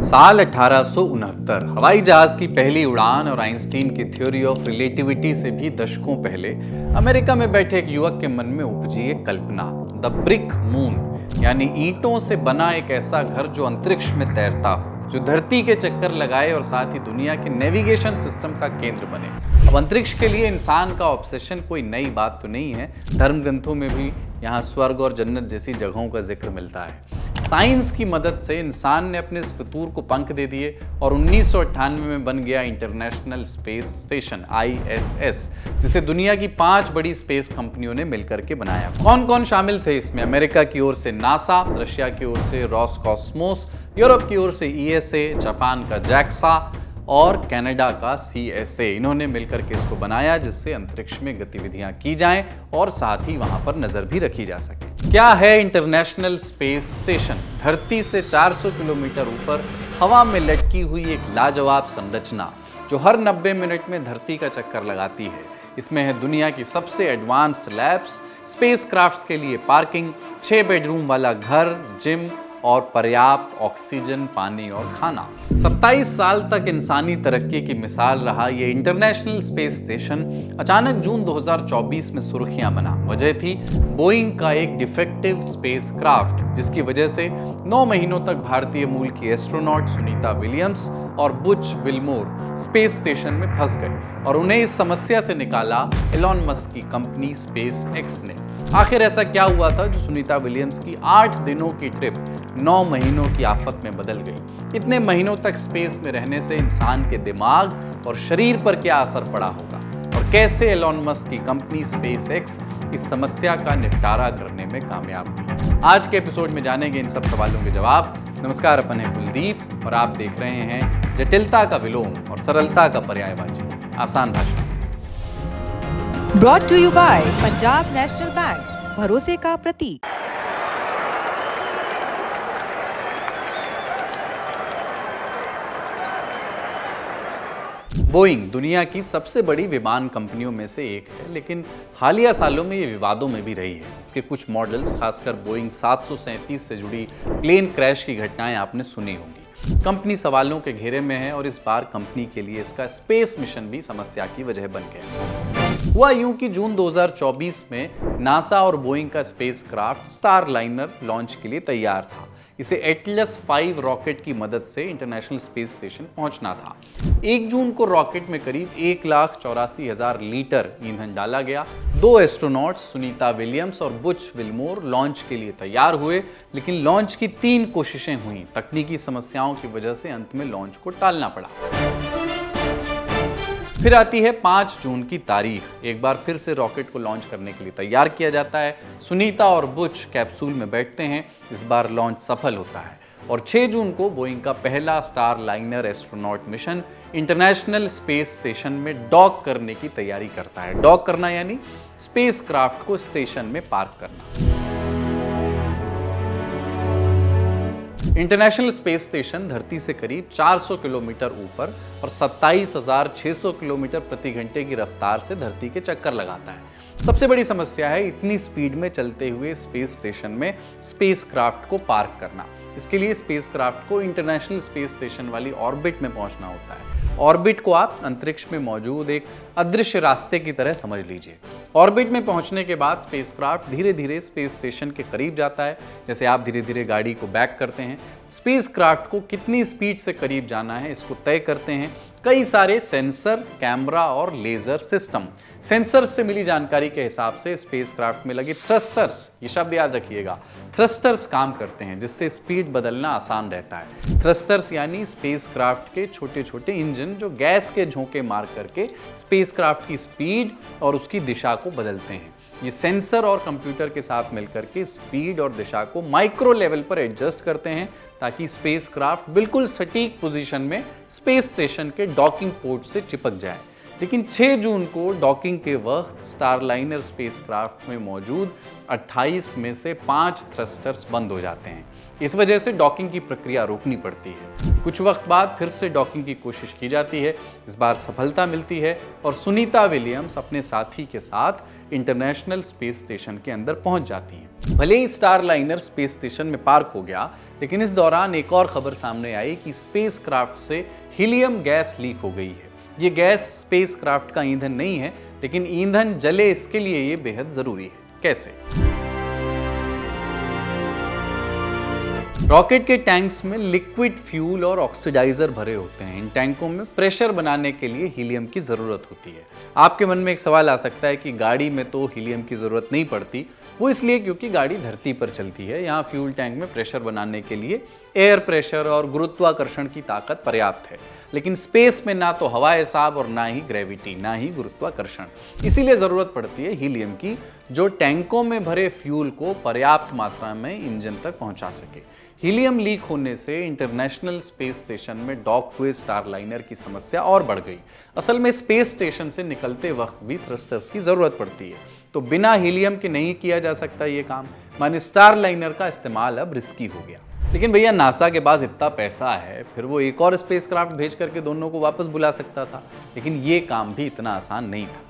साल 1869 हवाई जहाज की पहली उड़ान और आइंस्टीन की थ्योरी ऑफ रिलेटिविटी से भी दशकों पहले अमेरिका में बैठे एक युवक के मन में उपजी एक कल्पना, द ब्रिक मून, यानी ईंटों से बना एक ऐसा घर जो अंतरिक्ष में तैरता हो, जो धरती के चक्कर लगाए और साथ ही दुनिया के नेविगेशन सिस्टम का केंद्र बने। अब अंतरिक्ष के लिए इंसान का ऑब्सेशन कोई नई बात तो नहीं है। धर्म ग्रंथों में भी यहाँ स्वर्ग और जन्नत जैसी जगहों का जिक्र मिलता है। साइंस की मदद से इंसान ने अपने इस फितूर को पंख दे दिए और 1998 में बन गया इंटरनेशनल स्पेस स्टेशन ISS, जिसे दुनिया की 5 बड़ी स्पेस कंपनियों ने मिलकर के बनाया। कौन कौन शामिल थे इसमें? अमेरिका की ओर से नासा, रशिया की ओर से रॉसकॉस्मोस, यूरोप की ओर से ESA, जापान का JAXA और कनाडा का CSA। इन्होंने मिलकर के इसको बनाया जिससे अंतरिक्ष में गतिविधियां की जाएं और साथ ही वहां पर नजर भी रखी जा सके। क्या है इंटरनेशनल स्पेस स्टेशन? धरती से 400 किलोमीटर ऊपर हवा में लटकी हुई एक लाजवाब संरचना जो हर 90 मिनट में धरती का चक्कर लगाती है। इसमें है दुनिया की सबसे एडवांस्ड लैब्स, स्पेस क्राफ्ट्स के लिए पार्किंग, 6 बेडरूम वाला घर, जिम और पर्याप्त ऑक्सीजन, पानी और खाना। 27 साल तक इंसानी तरक्की की मिसाल रहा ये इंटरनेशनल स्पेस स्टेशन अचानक जून 2024 में सुर्खियां बना। वजह थी बोइंग का एक डिफेक्टिव स्पेस क्राफ्ट, जिसकी वजह से 9 महीनों तक भारतीय मूल की एस्ट्रोनॉट सुनीता विलियम्स और बुच विल्मोर स्पेस स्टेशन में फंस गए और उन्हें इस समस्या से निकाला एलॉन मस्क की कंपनी स्पेस एक्स ने। आखिर ऐसा क्या हुआ था जो सुनीता विलियम्स की 8 दिनों की ट्रिप 9 महीनों की आफत में बदल गई? इतने महीनों तक स्पेस में रहने से इंसान के दिमाग और शरीर पर क्या असर पड़ा होगा और कैसे एलॉन मस्क की कंपनी स्पेस एक्स इस समस्या का निपटारा करने में कामयाब हुई? आज के एपिसोड में जानेंगे इन सब सवालों के जवाब। नमस्कार, अपन है कुलदीप और आप देख रहे हैं जटिलता का विलोम और सरलता का पर्यायवाची, आसान भाषा। Brought to you by Punjab National Bank, भरोसे का प्रतीक। बोइंग दुनिया की सबसे बड़ी विमान कंपनियों में से एक है, लेकिन हालिया सालों में ये विवादों में भी रही है। इसके कुछ मॉडल्स, खासकर बोइंग 737 से जुड़ी प्लेन क्रैश की घटनाएं आपने सुनी होंगी। कंपनी सवालों के घेरे में है और इस बार कंपनी के लिए इसका स्पेस मिशन भी समस्या की वजह बन गया। हुआ यूं कि जून 2024 में नासा और बोइंग का space craft star liner launch के लिए तैयार था। इसे एटलस 5 रॉकेट की मदद से इंटरनेशनल स्पेस स्टेशन पहुंचना था। 1 जून को रॉकेट में करीब 1,84,000 लीटर ईंधन डाला गया। 2 एस्ट्रोनॉट्स सुनीता विलियम्स और बुच विल्मोर लॉन्च के लिए तैयार हुए, लेकिन लॉन्च की 3 कोशिशें हुई। तकनीकी समस्याओं की वजह से अंत में लॉन्च को टालना पड़ा। फिर आती है 5 जून की तारीख। एक बार फिर से रॉकेट को लॉन्च करने के लिए तैयार किया जाता है। सुनीता और बुच कैप्सूल में बैठते हैं। इस बार लॉन्च सफल होता है और 6 जून को बोइंग का पहला star liner astronaut mission international space station में डॉक करने की तैयारी करता है। डॉक करना यानी स्पेस क्राफ्ट को स्टेशन में पार्क करना। इंटरनेशनल स्पेस स्टेशन धरती से करीब 400 किलोमीटर ऊपर और 27,600 किलोमीटर प्रति घंटे की रफ्तार से धरती के चक्कर लगाता है। सबसे बड़ी समस्या है इतनी स्पीड में चलते हुए स्पेस स्टेशन में स्पेस क्राफ्ट को पार्क करना। इसके लिए स्पेस क्राफ्ट को इंटरनेशनल स्पेस स्टेशन वाली ऑर्बिट में पहुंचना होता है। ऑर्बिट को आप अंतरिक्ष में मौजूद एक अदृश्य रास्ते की तरह समझ लीजिए। ऑर्बिट में पहुंचने के बाद स्पेसक्राफ्ट धीरे धीरे स्पेस स्टेशन के करीब जाता है, जैसे आप धीरे धीरे गाड़ी को बैक करते हैं। स्पेसक्राफ्ट को कितनी स्पीड से करीब जाना है इसको तय करते हैं कई सारे सेंसर, कैमरा और लेजर सिस्टम। सेंसर से मिली जानकारी के हिसाब से स्पेसक्राफ्ट में लगे थ्रस्टर्स, ये शब्द याद रखिएगा, थ्रस्टर्स काम करते हैं जिससे स्पीड बदलना आसान रहता है। थ्रस्टर्स यानी स्पेसक्राफ्ट के छोटे छोटे इंजन जो गैस के झोंके मार करके स्पेसक्राफ्ट की स्पीड और उसकी दिशा को बदलते हैं। ये सेंसर और कंप्यूटर के साथ मिलकर के स्पीड और दिशा को माइक्रो लेवल पर एडजस्ट करते हैं ताकि स्पेसक्राफ्ट बिल्कुल सटीक पोजीशन में स्पेस स्टेशन के डॉकिंग पोर्ट से चिपक जाए। लेकिन 6 जून को डॉकिंग के वक्त स्टारलाइनर स्पेसक्राफ्ट में मौजूद 28 में से 5 थ्रस्टर्स बंद हो जाते हैं। इस वजह से डॉकिंग की प्रक्रिया रोकनी पड़ती है। कुछ वक्त बाद फिर से डॉकिंग की कोशिश की जाती है। इस बार सफलता मिलती है और सुनीता विलियम्स अपने साथी के साथ इंटरनेशनल स्पेस स्टेशन के अंदर पहुंच जाती हैं। भले ही स्टारलाइनर स्पेस स्टेशन में पार्क हो गया, लेकिन इस दौरान एक और खबर सामने आई कि स्पेसक्राफ्ट से हीलियम गैस लीक हो गई है। ये गैस स्पेसक्राफ्ट का ईंधन नहीं है, लेकिन ईंधन जले इसके लिए ये बेहद जरूरी है। कैसे? रॉकेट के टैंक्स में लिक्विड फ्यूल और ऑक्सीडाइजर भरे होते हैं। इन टैंकों में प्रेशर बनाने के लिए हीलियम की ज़रूरत होती है। आपके मन में एक सवाल आ सकता है कि गाड़ी में तो हीलियम की ज़रूरत नहीं पड़ती। वो इसलिए क्योंकि गाड़ी धरती पर चलती है। यहाँ फ्यूल टैंक में प्रेशर बनाने के लिए एयर प्रेशर और गुरुत्वाकर्षण की ताकत पर्याप्त है। लेकिन स्पेस में ना तो हवा है साहब और ना ही ग्रेविटी, ना ही गुरुत्वाकर्षण। इसीलिए ज़रूरत पड़ती है हीलियम की, जो टैंकों में भरे फ्यूल को पर्याप्त मात्रा में इंजन तक पहुंचा सके। हीलियम लीक होने से इंटरनेशनल स्पेस स्टेशन में डॉक हुए स्टारलाइनर की समस्या और बढ़ गई। असल में स्पेस स्टेशन से निकलते वक्त भी थ्रस्टर्स की ज़रूरत पड़ती है, तो बिना हीलियम के नहीं किया जा सकता ये काम। माने स्टारलाइनर का इस्तेमाल अब रिस्की हो गया। लेकिन भैया नासा के पास इतना पैसा है, फिर वो एक और स्पेसक्राफ्ट भेज करके दोनों को वापस बुला सकता था। लेकिन ये काम भी इतना आसान नहीं था।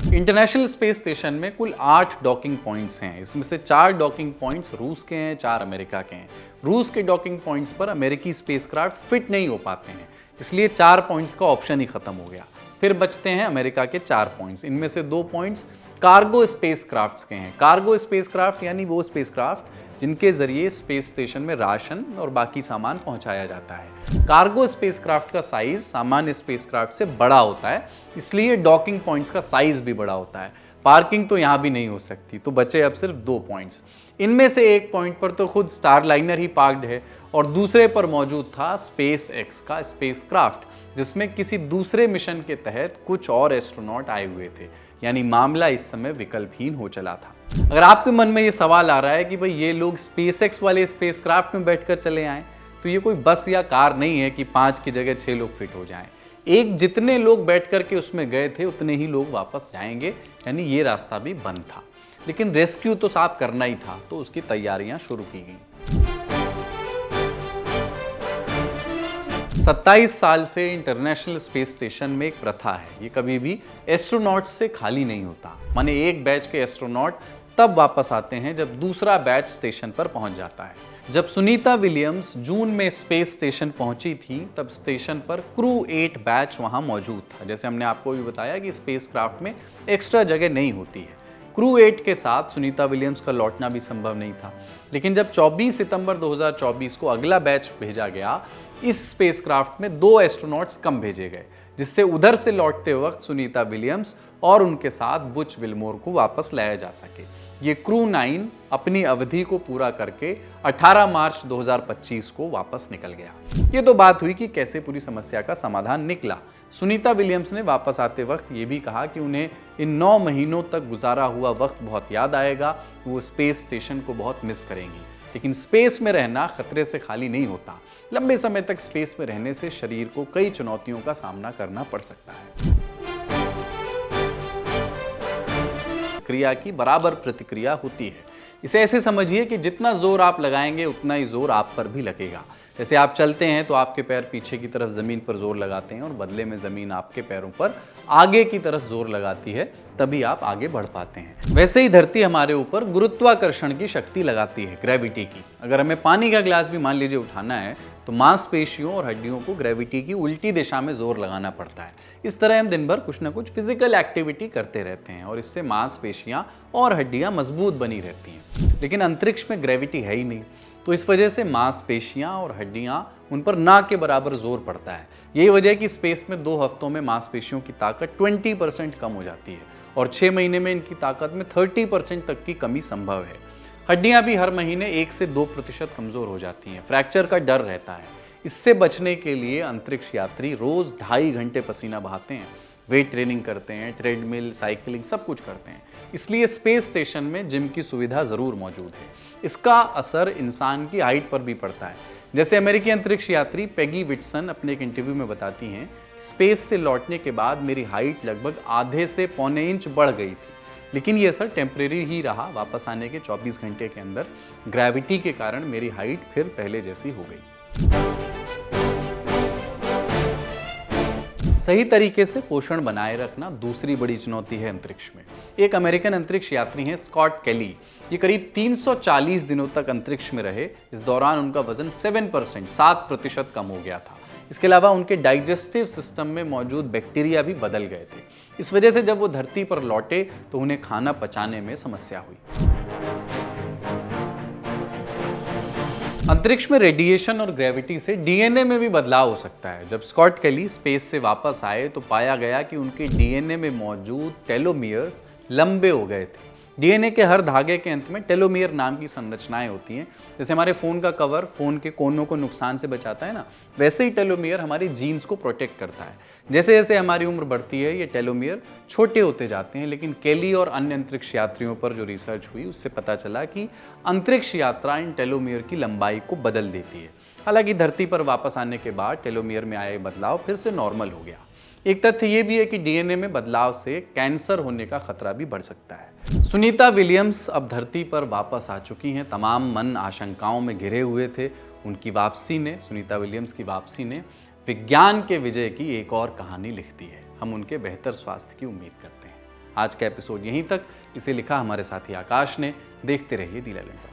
इंटरनेशनल स्पेस स्टेशन में कुल 8 डॉकिंग पॉइंट्स हैं। इसमें से 4 डॉकिंग पॉइंट्स रूस के हैं, 4 अमेरिका के हैं। रूस के डॉकिंग पॉइंट्स पर अमेरिकी स्पेसक्राफ्ट फिट नहीं हो पाते हैं, इसलिए 4 पॉइंट्स का ऑप्शन ही खत्म हो गया। फिर बचते हैं अमेरिका के 4 पॉइंट्स। इनमें से 2 पॉइंट्स कार्गो स्पेसक्राफ्ट्स के हैं। कार्गो स्पेसक्राफ्ट यानी वो स्पेसक्राफ्ट जिनके जरिए स्पेस स्टेशन में राशन और बाकी सामान पहुंचाया जाता है। कार्गो स्पेसक्राफ्ट का साइज सामान्य स्पेसक्राफ्ट से बड़ा होता है, इसलिए डॉकिंग पॉइंट्स का साइज भी बड़ा होता है। पार्किंग तो यहाँ भी नहीं हो सकती, तो बचे अब सिर्फ 2 पॉइंट्स। इनमें से एक पॉइंट पर तो खुद स्टारलाइनर ही पार्क्ड है और दूसरे पर मौजूद था स्पेस एक्स का स्पेसक्राफ्ट, जिसमें किसी दूसरे मिशन के तहत कुछ और एस्ट्रोनॉट आए हुए थे। यानी मामला इस समय विकल्पहीन हो चला था। अगर आपके मन में ये सवाल आ रहा है कि भाई ये लोग स्पेसएक्स वाले स्पेसक्राफ्ट में बैठकर चले आए, तो ये कोई बस या कार नहीं है कि 5 की जगह 6 लोग फिट हो जाएं। एक जितने लोग बैठ करके उसमें गए थे उतने ही लोग वापस जाएंगे, यानी ये रास्ता भी बंद था। लेकिन रेस्क्यू तो साफ करना ही था, तो उसकी तैयारियां शुरू की गई। 27 साल से इंटरनेशनल स्पेस स्टेशन में एक प्रथा है, ये कभी भी एस्ट्रोनॉट्स से खाली नहीं होता। माने एक बैच के एस्ट्रोनॉट तब वापस आते हैं जब दूसरा बैच स्टेशन पर पहुंच जाता है। जब सुनीता विलियम्स जून में स्पेस स्टेशन पहुंची थी, तब स्टेशन पर क्रू 8 बैच वहां मौजूद था। जैसे हमने आपको भी बताया कि स्पेसक्राफ्ट में एक्स्ट्रा जगह नहीं होती है। क्रू 8 के साथ सुनीता विलियम्स का लौटना भी संभव नहीं था। लेकिन जब 24 सितंबर 2024 को अगला बैच भेजा गया, इस स्पेसक्राफ्ट में 2 एस्ट्रोनॉट्स कम भेजे गए, जिससे उधर से लौटते वक्त सुनीता विलियम्स और उनके साथ बुच विलमोर को वापस लाया जा सके। ये क्रू 9 अपनी अवधि को पूरा करके 18 मार्च 2025 को वापस निकल गया। ये तो बात हुई कि कैसे पूरी समस्या का समाधान निकला। सुनीता विलियम्स ने वापस आते वक्त ये भी कहा कि उन्हें इन 9 महीनों तक गुजारा हुआ वक्त बहुत याद आएगा, वो स्पेस स्टेशन को बहुत मिस करेंगी। लेकिन स्पेस में रहना खतरे से खाली नहीं होता। लंबे समय तक स्पेस में रहने से शरीर को कई चुनौतियों का सामना करना पड़ सकता है। क्रिया की बराबर प्रतिक्रिया होती है। इसे ऐसे समझिए कि जितना जोर आप लगाएंगे उतना ही जोर आप पर भी लगेगा। जैसे आप चलते हैं तो आपके पैर पीछे की तरफ ज़मीन पर जोर लगाते हैं और बदले में ज़मीन आपके पैरों पर आगे की तरफ जोर लगाती है, तभी आप आगे बढ़ पाते हैं। वैसे ही धरती हमारे ऊपर गुरुत्वाकर्षण की शक्ति लगाती है, ग्रेविटी की। अगर हमें पानी का गिलास भी मान लीजिए उठाना है, तो मांसपेशियों और हड्डियों को ग्रेविटी की उल्टी दिशा में जोर लगाना पड़ता है। इस तरह हम दिन भर कुछ ना कुछ फिजिकल एक्टिविटी करते रहते हैं और इससे मांसपेशियां और हड्डियां मजबूत बनी रहती हैं। लेकिन अंतरिक्ष में ग्रेविटी है ही नहीं, तो इस वजह से मांसपेशियां और हड्डियां उन पर ना के बराबर जोर पड़ता है। यही वजह है कि स्पेस में 2 हफ्तों में मांसपेशियों की ताकत 20% कम हो जाती है और 6 महीने में इनकी ताकत में 30% तक की कमी संभव है। हड्डियां भी हर महीने 1 से 2% कमजोर हो जाती हैं। फ्रैक्चर का डर रहता है। इससे बचने के लिए अंतरिक्ष यात्री रोज 2.5 घंटे पसीना बहाते हैं, वेट ट्रेनिंग करते हैं, ट्रेडमिल, साइकिलिंग सब कुछ करते हैं। इसलिए स्पेस स्टेशन में जिम की सुविधा ज़रूर मौजूद है। इसका असर इंसान की हाइट पर भी पड़ता है। जैसे अमेरिकी अंतरिक्ष यात्री पेगी विटसन अपने एक इंटरव्यू में बताती हैं, स्पेस से लौटने के बाद मेरी हाइट लगभग आधे से पौने इंच बढ़ गई थी, लेकिन ये असर टेम्परेरी ही रहा। वापस आने के 24 घंटे के अंदर ग्रेविटी के कारण मेरी हाइट फिर पहले जैसी हो गई। सही तरीके से पोषण बनाए रखना दूसरी बड़ी चुनौती है अंतरिक्ष में। एक अमेरिकन अंतरिक्ष यात्री हैं स्कॉट केली। ये करीब 340 दिनों तक अंतरिक्ष में रहे। इस दौरान उनका वजन 7% कम हो गया था। इसके अलावा उनके डाइजेस्टिव सिस्टम में मौजूद बैक्टीरिया भी बदल गए थे। इस वजह से जब वो धरती पर लौटे तो उन्हें खाना पचाने में समस्या हुई। अंतरिक्ष में रेडिएशन और ग्रेविटी से डीएनए में भी बदलाव हो सकता है। जब स्कॉट केली स्पेस से वापस आए तो पाया गया कि उनके डीएनए में मौजूद टेलोमियर लंबे हो गए थे। डीएनए के हर धागे के अंत में टेलोमियर नाम की संरचनाएं होती हैं। जैसे हमारे फ़ोन का कवर फ़ोन के कोनों को नुकसान से बचाता है ना, वैसे ही टेलोमियर हमारे जीन्स को प्रोटेक्ट करता है। जैसे जैसे हमारी उम्र बढ़ती है ये टेलोमियर छोटे होते जाते हैं, लेकिन केली और अन्य अंतरिक्ष यात्रियों पर जो रिसर्च हुई उससे पता चला कि अंतरिक्ष यात्रा इन टेलोमियर की लंबाई को बदल देती है। हालांकि धरती पर वापस आने के बाद टेलोमियर में आए बदलाव फिर से नॉर्मल हो गया। एक तथ्य ये भी है कि डीएनए में बदलाव से कैंसर होने का खतरा भी बढ़ सकता है। सुनीता विलियम्स अब धरती पर वापस आ चुकी हैं। तमाम मन आशंकाओं में घिरे हुए थे। सुनीता विलियम्स की वापसी ने विज्ञान के विजय की एक और कहानी लिख दी है। हम उनके बेहतर स्वास्थ्य की उम्मीद करते हैं। आज का एपिसोड यहीं तक। इसे लिखा हमारे साथी आकाश ने। देखते रहिए दी लैलेंड।